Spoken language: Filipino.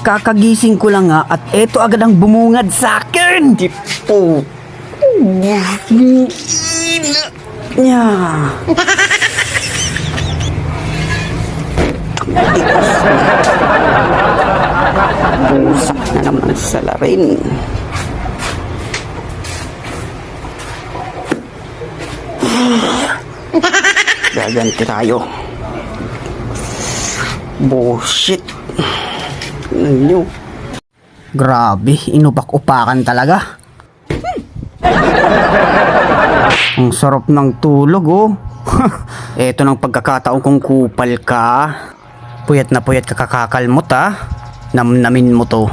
Kakagising ko lang nga at eto agad ang bumungad sa akin. Tipo. Nya. Busak na naman sa salarin. Gaganti tayo. Bullshit. Ano? Grabe, inubak-upakan talaga. Ang sarap ng tulog, oh. Eto ng pagkakataon kung kupal ka. Puyat na puyat ka kakakalmot, ah. Namnamin mo to.